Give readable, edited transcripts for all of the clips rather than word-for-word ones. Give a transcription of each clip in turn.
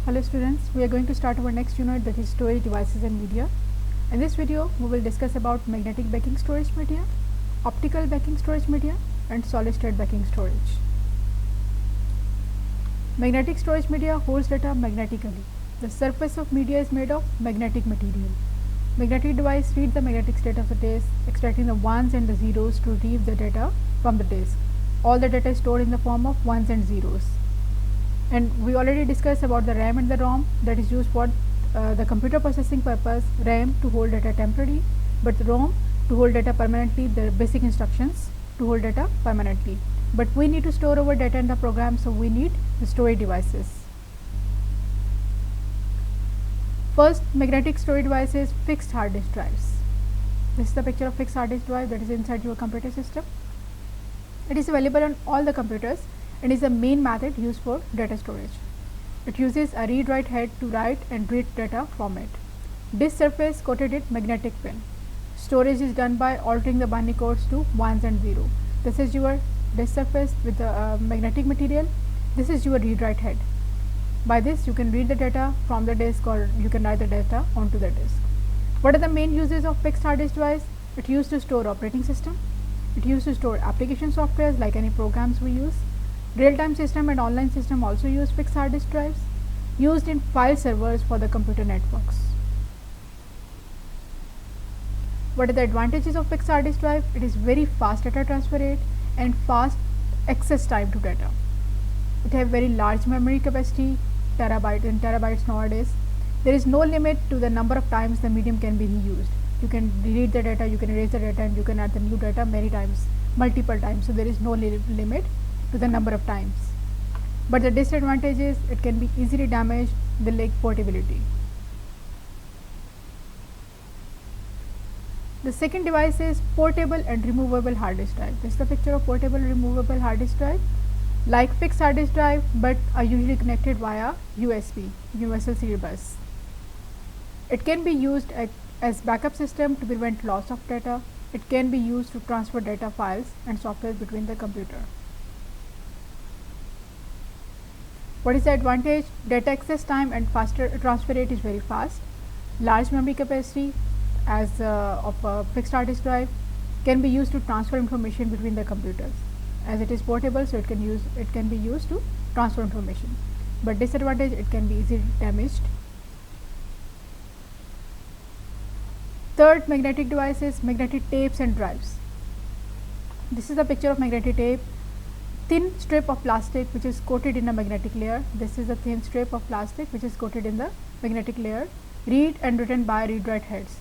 Hello students, we are going to start our next unit, that is storage devices and media. In this video we will discuss about magnetic backing storage media, optical backing storage media and solid state backing storage. Magnetic storage media holds data magnetically. The surface of media is made of magnetic material. Magnetic device read the magnetic state of the disk, extracting the ones and the zeros to retrieve the data from the disk. All the data is stored in the form of ones and zeros. And we already discussed about the RAM and the ROM, that is used for the computer processing purpose. RAM to hold data temporarily, but the ROM to hold data permanently, the basic instructions to hold data permanently. But we need to store our data in the program, so we need the storage devices. First magnetic storage device is fixed hard disk drives. This is the picture of fixed hard disk drive that is inside your computer system. It is available on all the computers and is the main method used for data storage. It uses a read-write head to write and read data from it. Disk surface coated with magnetic pin. Storage is done by altering the binary codes to ones and zero. This is your disk surface with the magnetic material. This is your read-write head. By this you can read the data from the disk, or you can write the data onto the disk. What are the main uses of fixed hard disk device? It used to store operating system. It used to store application softwares like any programs we use. Real-time system and online system also use fixed hard disk drives, used in file servers for the computer networks. What are the advantages of fixed hard disk drive? It is very fast data transfer rate and fast access time to data. It has very large memory capacity, terabytes nowadays. There is no limit to the number of times the medium can be reused. You can delete the data, you can erase the data, and you can add the new data many times, multiple times. So there is no limit to the number of times. But the disadvantage is it can be easily damaged, the lack portability. The second device is portable and removable hard disk drive. This is the picture of portable removable hard disk drive, like fixed hard disk drive, but are usually connected via USB, universal serial bus. It can be used as backup system to prevent loss of data. It can be used to transfer data files and software between the computer. What is the advantage? Data access time and faster transfer rate is very fast. Large memory capacity as of a fixed hard disk drive, can be used to transfer information between the computers. As it is portable, so it can be used to transfer information. But disadvantage, it can be easily damaged. Third magnetic device is magnetic tapes and drives. This is a picture of magnetic tape. Thin strip of plastic which is coated in a magnetic layer. This is a thin strip of plastic which is coated in the magnetic layer. Read and written by read-write heads.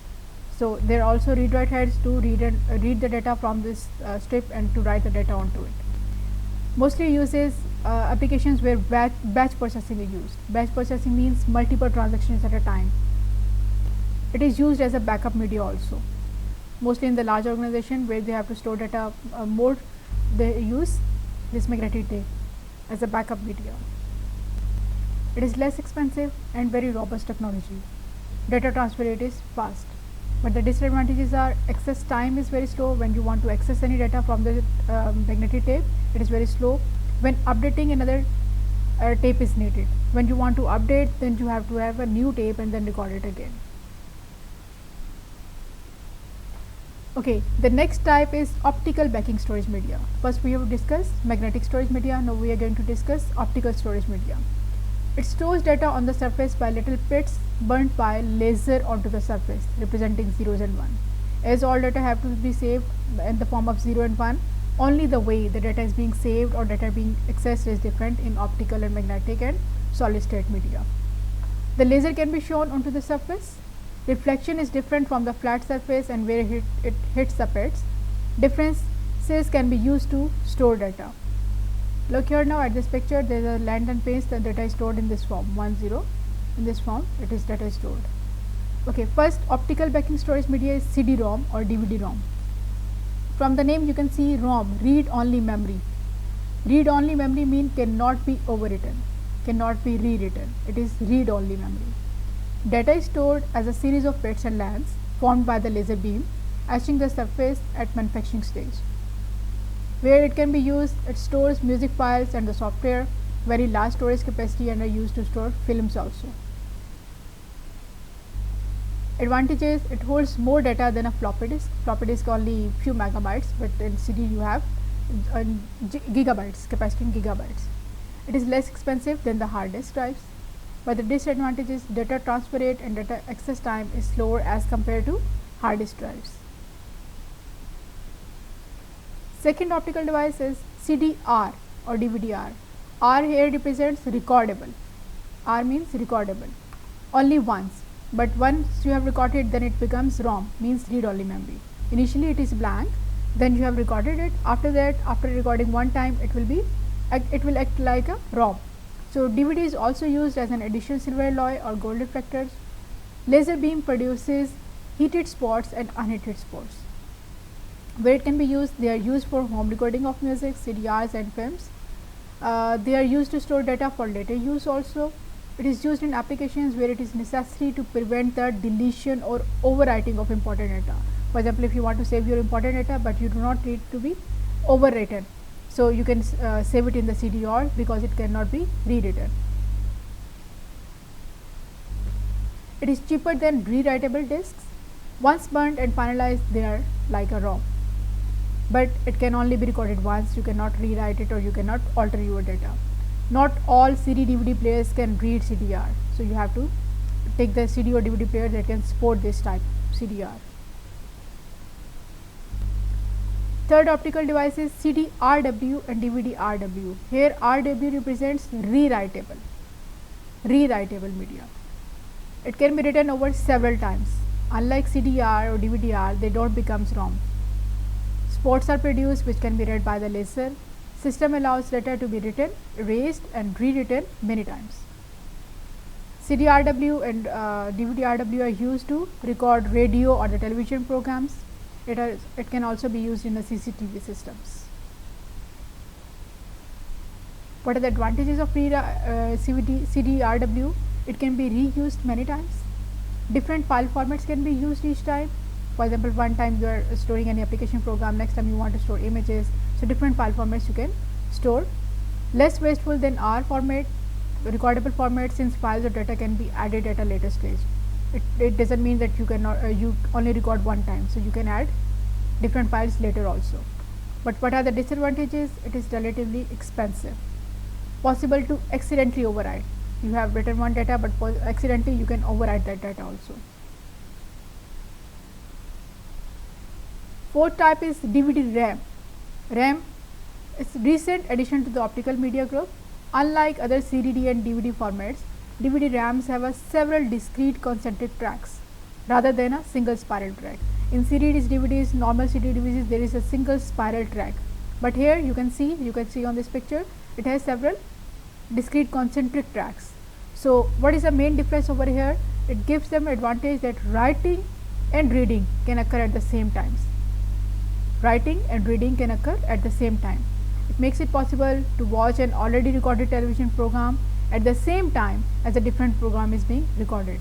So there are also read-write heads to read the data from this strip and to write the data onto it. Mostly uses applications where batch processing is used. Batch processing means multiple transactions at a time. It is used as a backup media also. Mostly in the large organization where they have to store data more, they use this magnetic tape as a backup media. It is less expensive and very robust technology. Data transfer rate is fast. But the disadvantages are access time is very slow. When you want to access any data from the magnetic tape, it is very slow. When updating another tape is needed. When you want to update, then you have to have a new tape and then record it again. Okay, the next type is optical backing storage media. First we have discussed magnetic storage media, now we are going to discuss optical storage media. It stores data on the surface by little pits burnt by laser onto the surface, representing zeros and 1. As all data have to be saved in the form of 0 and 1, only the way the data is being saved or data being accessed is different in optical and magnetic and solid state media. The laser can be shown onto the surface. Reflection is different from the flat surface and where it hits the pits. Differences can be used to store data. Look here now at this picture, there is a land and paste, the data is stored in this form, 1, 0. In this form, it is data is stored. Okay, first optical backing storage media is CD-ROM or DVD-ROM. From the name you can see ROM, read-only memory. Read-only memory means cannot be overwritten, cannot be rewritten. It is read-only memory. Data is stored as a series of pits and lands formed by the laser beam, etching the surface at manufacturing stage. Where it can be used, it stores music files and the software. very large storage capacity and are used to store films also. Advantages: it holds more data than a floppy disk. Floppy disk only few megabytes, but in CD you have gigabytes, capacity in gigabytes. It is less expensive than the hard disk drives. But the disadvantage is data transfer rate and data access time is slower as compared to hard disk drives. Second optical device is CDR or DVD-R. R here represents recordable. R means recordable. Only once, but once you have recorded, then it becomes ROM, means read-only memory. Initially it is blank, then you have recorded it. After that, after recording one time, it will act like a ROM. So DVD is also used as an additional silver alloy or gold reflectors. Laser beam produces heated spots and unheated spots. Where it can be used, they are used for home recording of music, CDRs and films. They are used to store data for later use also. It is used in applications where it is necessary to prevent the deletion or overwriting of important data. For example, if you want to save your important data but you do not need to be overwritten, so you can save it in the CDR because it cannot be rewritten. It is cheaper than rewritable disks. Once burned and finalized, they are like a ROM. But it can only be recorded once, you cannot rewrite it or you cannot alter your data. Not all CD DVD players can read CDR, so you have to take the CD or DVD player that can support this type CDR. Third optical device is CD-RW and DVD-RW. Here RW represents rewritable media. It can be written over several times. Unlike CDR or DVD-R, they don't become ROM. Spots are produced which can be read by the laser. System allows data to be written, erased and rewritten many times. CD-RW and DVD-RW are used to record radio or the television programs. It can also be used in the CCTV systems. What are the advantages of CD-RW? It can be reused many times. Different file formats can be used each time. For example, one time you are storing any application program, next time you want to store images. So different file formats you can store. Less wasteful than R format, recordable format, since files or data can be added at a later stage. It doesn't mean that you cannot you only record one time, so you can add different files later also. But what are the disadvantages? It is relatively expensive. Possible to accidentally overwrite. You have written one data, but accidentally you can overwrite that data also. Fourth type is DVD-RAM. RAM is recent addition to the optical media group. Unlike other CDD and DVD formats, DVD RAMs have several discrete concentric tracks rather than a single spiral track. In CDs, DVDs, normal CD DVDs, there is a single spiral track, but here you can see on this picture, it has several discrete concentric tracks. So what is the main difference over here? It gives them advantage that writing and reading can occur at the same times. Writing and reading can occur at the same time. It makes it possible to watch an already recorded television program at the same time as a different program is being recorded.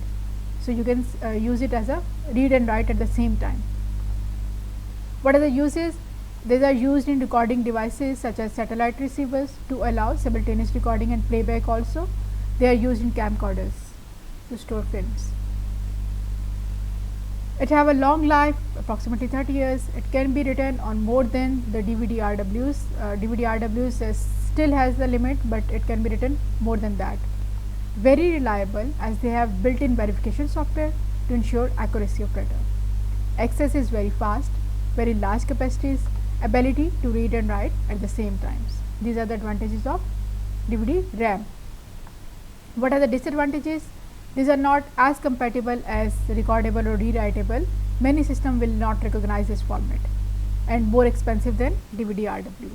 So you can use it as a read and write at the same time. What are the uses? These are used in recording devices such as satellite receivers to allow simultaneous recording and playback also. They are used in camcorders to store films. It have a long life, approximately 30 years. It can be written on more than the DVD-RWs. DVD-RWs still has the limit, but it can be written more than that. Very reliable as they have built-in verification software to ensure accuracy of data. Access is very fast, very large capacities, ability to read and write at the same times. These are the advantages of DVD-RAM. What are the disadvantages? These are not as compatible as recordable or rewritable. Many systems will not recognize this format and more expensive than DVD-RW.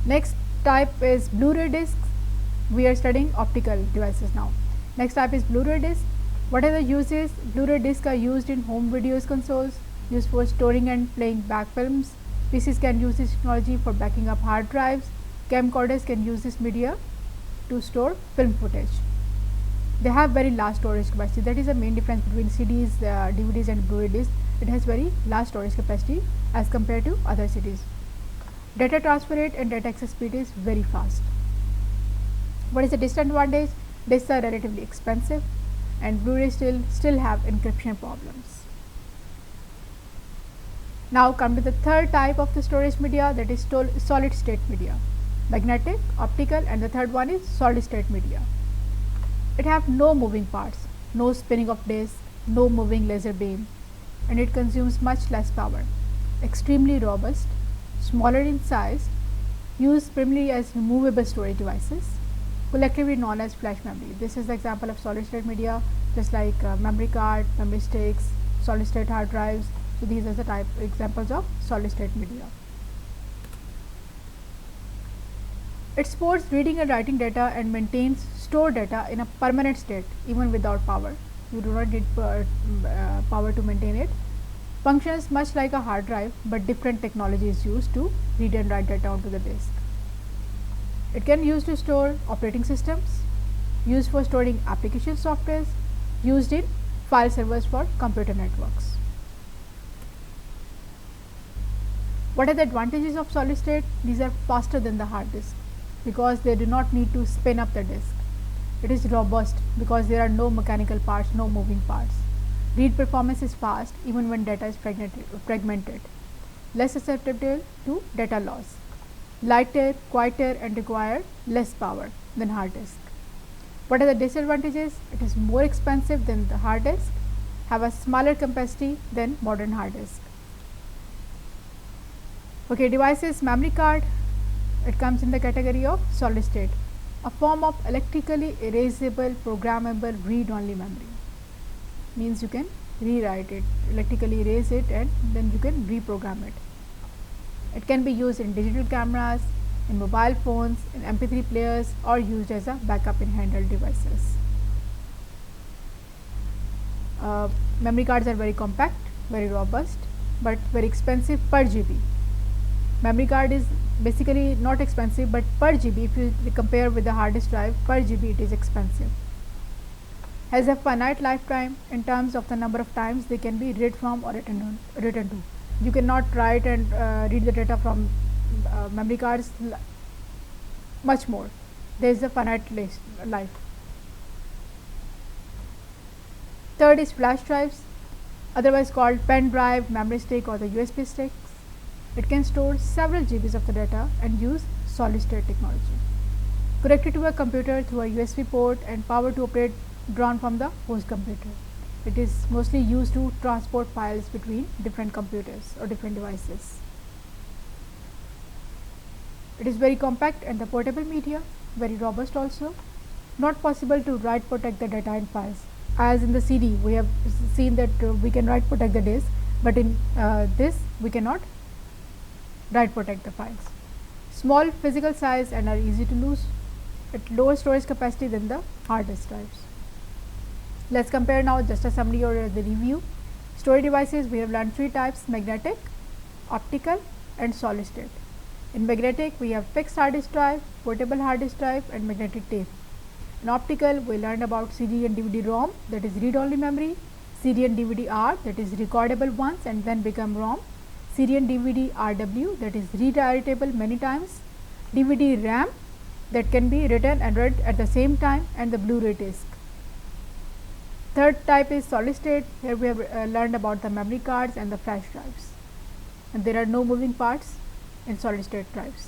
Next type is Blu-ray discs. We are studying optical devices now. Next type is Blu-ray disc. What are the uses? Blu-ray discs are used in home videos consoles, used for storing and playing back films. PCs can use this technology for backing up hard drives. Camcorders can use this media to store film footage. They have very large storage capacity. That is the main difference between CDs, DVDs and Blu-ray discs. It has very large storage capacity as compared to other CDs. Data transfer rate and data access speed is very fast. What is the disadvantage? Disks are relatively expensive and Blu-ray still have encryption problems. Now come to the third type of the storage media, that is solid state media. Magnetic, optical, and the third one is solid state media. It have no moving parts, no spinning of disk, no moving laser beam, and it consumes much less power. Extremely robust, smaller in size, used primarily as removable storage devices, collectively known as flash memory. This is the example of solid state media, just like memory card, memory sticks, solid state hard drives. So these are the examples of solid state media. It supports reading and writing data and maintains stored data in a permanent state even without power. You do not need power to maintain it. Functions much like a hard drive, but different technology is used to read and write data onto the disk. It can be used to store operating systems, used for storing application softwares, used in file servers for computer networks. What are the advantages of solid state? These are faster than the hard disk because they do not need to spin up the disk. It is robust because there are no mechanical parts, no moving parts. Read performance is fast even when data is fragmented. Less susceptible to data loss. Lighter, quieter, and require less power than hard disk. What are the disadvantages? It is more expensive than the hard disk, have a smaller capacity than modern hard disk. Okay, devices, memory card, it comes in the category of solid state, a form of electrically erasable programmable read-only memory. Means you can rewrite it, electrically erase it, and then you can reprogram it. It can be used in digital cameras, in mobile phones, in MP3 players, or used as a backup in handheld devices. Memory cards are very compact, very robust, but very expensive per GB. Memory card is basically not expensive, but per GB, if you compare with the hard disk drive, per GB it is expensive. Has a finite lifetime in terms of the number of times they can be read from or written to. You cannot write and read the data from memory cards much more. There is a finite life. Third is flash drives, otherwise called pen drive, memory stick, or the USB sticks. It can store several GBs of the data and use solid state technology. Connected to a computer through a USB port and power to operate drawn from the host computer. It is mostly used to transport files between different computers or different devices. It is very compact and the portable media, very robust also. Not possible to write protect the data in files. As in the CD, we have seen that we can write protect the disk, but in this we cannot write protect the files. Small physical size and are easy to lose. At lower storage capacity than the hard disk drives. Let's compare now just a summary or the review. Storage devices, we have learned three types: magnetic, optical, and solid state. In magnetic, we have fixed hard disk drive, portable hard disk drive, and magnetic tape. In optical, we learned about CD and DVD ROM, that is read-only memory, CD and DVD R, that is recordable once and then become ROM, CD and DVD RW, that is rewritable many times, DVD RAM, that can be written and read at the same time, and the Blu-ray disc. Third type is solid state. Here we have learned about the memory cards and the flash drives, and there are no moving parts in solid state drives.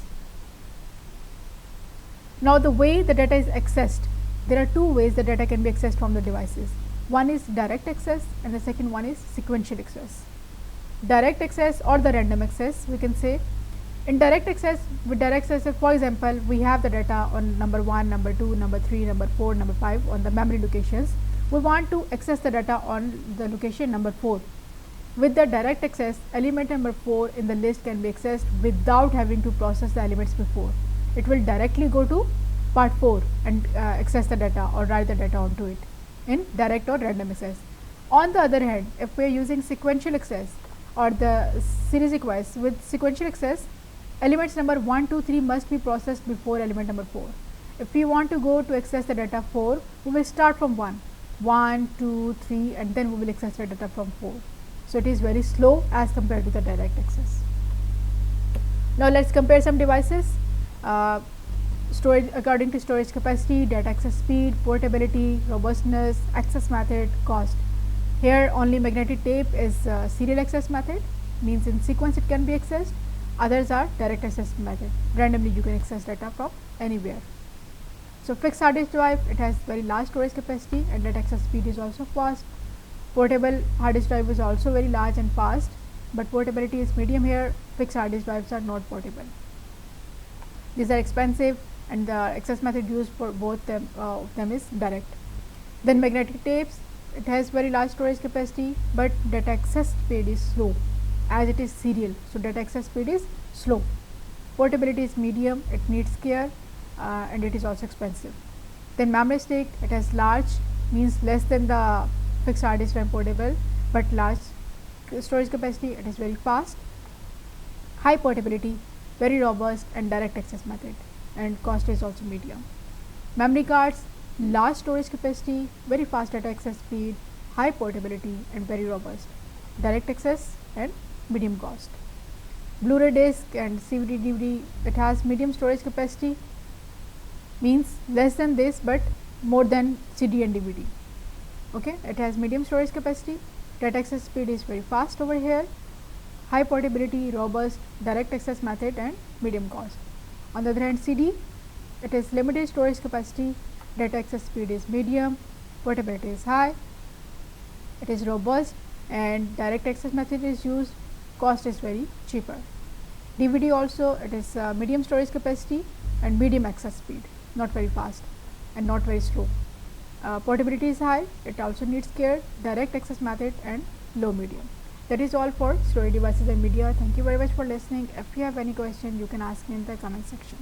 Now the way the data is accessed, there are two ways the data can be accessed from the devices. One is direct access and the second one is sequential access. Direct access or the random access, we can say. In direct access, with direct access, for example, we have the data on number 1, number 2, number 3, number 4, number 5 on the memory locations. We want to access the data on the location number 4. With the direct access, element number 4 in the list can be accessed without having to process the elements before. It will directly go to part 4 and access the data or write the data onto it in direct or random access. On the other hand, if we are using sequential access or the series request, with sequential access, elements number 1, 2, 3 must be processed before element number 4. If we want to go to access the data 4, we will start from 1, 2, 3, and then we will access the data from 4. So it is very slow as compared to the direct access. Now let's compare some devices. Uh, Storage according to storage capacity, data access speed, portability, robustness, access method, cost. Here only magnetic tape is serial access method, means in sequence it can be accessed. Others are direct access method. Randomly you can access data from anywhere. So fixed hard disk drive, it has very large storage capacity and data access speed is also fast. Portable hard disk drive is also very large and fast, but portability is medium here. Fixed hard disk drives are not portable. These are expensive, and the access method used for both of them is direct. Then magnetic tapes, it has very large storage capacity, but data access speed is slow as it is serial, so data access speed is slow. Portability is medium, it needs care, and it is also expensive. Then memory stick, it has large, means less than the fixed hard disk drive portable, but large storage capacity, it is very fast. High portability, very robust, and direct access method, and cost is also medium. Memory cards, large storage capacity, very fast data access speed, high portability, and very robust. Direct access and medium cost. Blu-ray disc and CVD DVD, it has medium storage capacity, means less than this but more than CD and DVD. Okay, it has medium storage capacity, data access speed is very fast over here, high portability, robust, direct access method, and medium cost. On the other hand, CD, it is limited storage capacity, data access speed is medium, portability is high, it is robust, and direct access method is used, cost is very cheaper. DVD also, it is medium storage capacity and medium access speed, not very fast and not very slow. Portability is high, it also needs care, direct access method, and low medium. That is all for storage devices and media. Thank you very much for listening. If you have any question, you can ask me in the comment section.